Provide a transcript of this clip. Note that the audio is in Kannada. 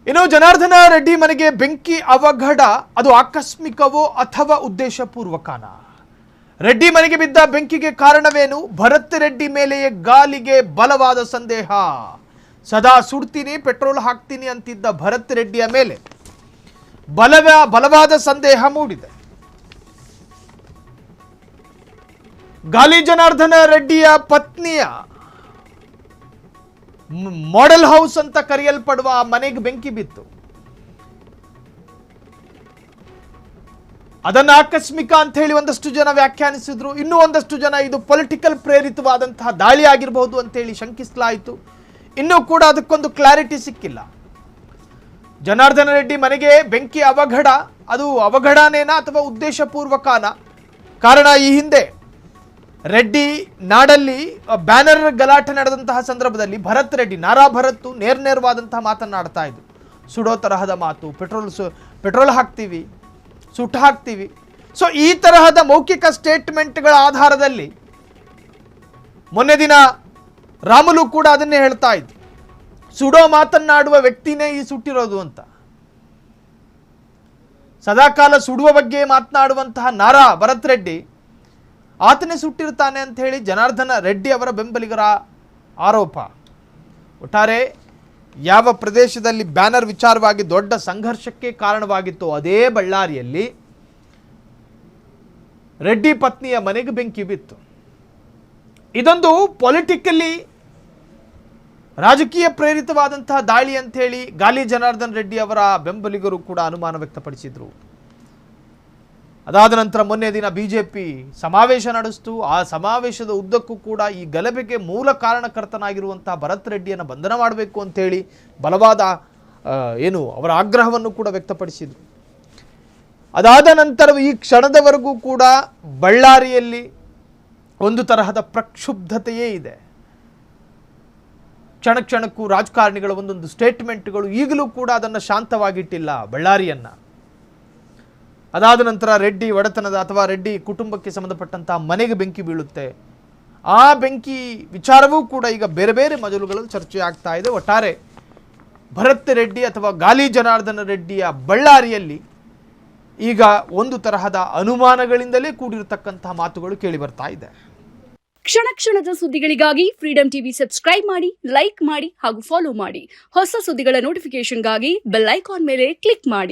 ಇನ್ನು ಜನಾರ್ದನ ರೆಡ್ಡಿ ಮನೆಗೆ ಬೆಂಕಿ ಅವಘಡ ಅದು ಆಕಸ್ಮಿಕವೋ ಅಥವಾ ಉದ್ದೇಶಪೂರ್ವಕನ? ರೆಡ್ಡಿ ಮನೆಗೆ ಬಿದ್ದ ಬೆಂಕಿಗೆ ಕಾರಣವೇನು? ಭರತ್ ರೆಡ್ಡಿ ಮೇಲೆಯೇ ಗಾಲಿಗೆ ಬಲವಾದ ಸಂದೇಹ. ಸದಾ ಸುಡ್ತೀನಿ ಪೆಟ್ರೋಲ್ ಹಾಕ್ತೀನಿ ಅಂತಿದ್ದ ಭರತ್ ರೆಡ್ಡಿಯ ಮೇಲೆ ಬಲವಾದ ಸಂದೇಹ ಮೂಡಿದೆ. ಗಾಲಿ ಜನಾರ್ದನ ರೆಡ್ಡಿಯ ಪತ್ನಿಯ ಮಾಡೆಲ್ ಹೌಸ್ ಅಂತ ಕರೆಯಲ್ಪಡುವ ಆ ಮನೆಗೆ ಬೆಂಕಿ ಬಿತ್ತು. ಅದನ್ನು ಆಕಸ್ಮಿಕ ಅಂತ ಹೇಳಿ ಒಂದಷ್ಟು ಜನ ವ್ಯಾಖ್ಯಾನಿಸಿದ್ರು. ಇನ್ನೂ ಒಂದಷ್ಟು ಜನ ಇದು ಪೊಲಿಟಿಕಲ್ ಪ್ರೇರಿತವಾದಂತಹ ದಾಳಿ ಆಗಿರಬಹುದು ಅಂತ ಹೇಳಿ ಶಂಕಿಸಲಾಯಿತು. ಇನ್ನೂ ಕೂಡ ಅದಕ್ಕೊಂದು ಕ್ಲಾರಿಟಿ ಸಿಕ್ಕಿಲ್ಲ. ಜನಾರ್ದನ ರೆಡ್ಡಿ ಮನೆಗೆ ಬೆಂಕಿ ಅವಘಡ ಅದು ಅವಘಡನೇನಾ ಅಥವಾ ಉದ್ದೇಶಪೂರ್ವಕನ? ಕಾರಣ ಈ ಹಿಂದೆ ರೆಡ್ಡಿ ನಾಡಲ್ಲಿ ಬ್ಯಾನರ್ ಗಲಾಟೆ ನಡೆದಂತಹ ಸಂದರ್ಭದಲ್ಲಿ ಭರತ್ ರೆಡ್ಡಿ ನಾರಾ ಭರತ್ ನೇರವಾದಂತಹ ಮಾತನ್ನಾಡ್ತಾ ಇದ್ರು. ಸುಡೋ ತರಹದ ಮಾತು, ಪೆಟ್ರೋಲ್ ಹಾಕ್ತೀವಿ, ಸುಟ್ಟು ಹಾಕ್ತೀವಿ. ಸೊ ಈ ತರಹದ ಮೌಖಿಕ ಸ್ಟೇಟ್ಮೆಂಟ್ಗಳ ಆಧಾರದಲ್ಲಿ ಮೊನ್ನೆ ದಿನ ರಾಮುಲು ಕೂಡ ಅದನ್ನೇ ಹೇಳ್ತಾ ಇದ್ರು. ಸುಡೋ ಮಾತನ್ನಾಡುವ ವ್ಯಕ್ತಿನೇ ಈ ಸುಟ್ಟಿರೋದು ಅಂತ. ಸದಾಕಾಲ ಸುಡುವ ಬಗ್ಗೆ ಮಾತನಾಡುವಂತಹ ನಾರಾ ಭರತ್ ರೆಡ್ಡಿ ಆತನೇ ಸುಟ್ಟಿರ್ತಾನೆ ಅಂತ ಹೇಳಿ ಜನಾರ್ದನ ರೆಡ್ಡಿ ಅವರ ಬೆಂಬಲಿಗರ ಆರೋಪ. ಒಟ್ಟಾರೆ ಯಾವ ಪ್ರದೇಶದಲ್ಲಿ ಬ್ಯಾನರ್ ವಿಚಾರವಾಗಿ ದೊಡ್ಡ ಸಂಘರ್ಷಕ್ಕೆ ಕಾರಣವಾಗಿತ್ತು ಅದೇ ಬಳ್ಳಾರಿಯಲ್ಲಿ ರೆಡ್ಡಿ ಪತ್ನಿಯ ಮನೆಗೆ ಬೆಂಕಿ ಬಿತ್ತು. ಇದೊಂದು ಪೊಲಿಟಿಕಲಿ ರಾಜಕೀಯ ಪ್ರೇರಿತವಾದಂತಹ ದಾಳಿ ಅಂತ ಹೇಳಿ ಗಾಲಿ ಜನಾರ್ದನ್ ರೆಡ್ಡಿ ಅವರ ಬೆಂಬಲಿಗರು ಕೂಡ ಅನುಮಾನ ವ್ಯಕ್ತಪಡಿಸಿದ್ರು. ಅದಾದ ನಂತರ ಮೊನ್ನೆ ದಿನ ಬಿಜೆಪಿ ಸಮಾವೇಶ ನಡೆಸಿತು. ಆ ಸಮಾವೇಶದ ಉದ್ದಕ್ಕೂ ಕೂಡ ಈ ಗಲಭೆಗೆ ಮೂಲ ಕಾರಣಕರ್ತನಾಗಿರುವಂತಹ ಭರತ್ ರೆಡ್ಡಿಯನ್ನು ಬಂಧನ ಮಾಡಬೇಕು ಅಂತೇಳಿ ಬಲವಾದ ಅವರ ಆಗ್ರಹವನ್ನು ಕೂಡ ವ್ಯಕ್ತಪಡಿಸಿದರು. ಅದಾದ ನಂತರ ಈ ಕ್ಷಣದವರೆಗೂ ಕೂಡ ಬಳ್ಳಾರಿಯಲ್ಲಿ ಒಂದು ತರಹದ ಪ್ರಕ್ಷುಬ್ಧತೆಯೇ ಇದೆ. ಕ್ಷಣಕ್ಕೂ ರಾಜಕಾರಣಿಗಳ ಒಂದೊಂದು ಸ್ಟೇಟ್ಮೆಂಟ್ಗಳು ಈಗಲೂ ಕೂಡ ಅದನ್ನು ಶಾಂತವಾಗಿಟ್ಟಿಲ್ಲ ಬಳ್ಳಾರಿಯನ್ನು. ಅದಾದ ನಂತರ ರೆಡ್ಡಿ ಒಡೆತನದ ಅಥವಾ ರೆಡ್ಡಿ ಕುಟುಂಬಕ್ಕೆ ಸಂಬಂಧಪಟ್ಟಂತಹ ಮನೆಗೆ ಬೆಂಕಿ ಬೀಳುತ್ತೆ. ಆ ಬೆಂಕಿ ವಿಚಾರವೂ ಕೂಡ ಈಗ ಬೇರೆ ಬೇರೆ ಮಜಲುಗಳಲ್ಲಿ ಚರ್ಚೆ ಆಗ್ತಾ ಇದೆ. ಒಟ್ಟಾರೆ ಭರತ್ ರೆಡ್ಡಿ ಅಥವಾ ಗಾಲಿ ಜನಾರ್ದನ ರೆಡ್ಡಿಯ ಬಳ್ಳಾರಿಯಲ್ಲಿ ಈಗ ಒಂದು ತರಹದ ಅನುಮಾನಗಳಿಂದಲೇ ಕೂಡಿರತಕ್ಕಂತಹ ಮಾತುಗಳು ಕೇಳಿ ಬರ್ತಾ ಇದೆ. ಕ್ಷಣದ ಸುದ್ದಿಗಳಿಗಾಗಿ ಫ್ರೀಡಂ ಟಿವಿ ಸಬ್ಸ್ಕ್ರೈಬ್ ಮಾಡಿ, ಲೈಕ್ ಮಾಡಿ ಹಾಗೂ ಫಾಲೋ ಮಾಡಿ. ಹೊಸ ಸುದ್ದಿಗಳ ನೋಟಿಫಿಕೇಶನ್ಗಾಗಿ ಬೆಲ್ ಐಕಾನ್ ಮೇಲೆ ಕ್ಲಿಕ್ ಮಾಡಿ.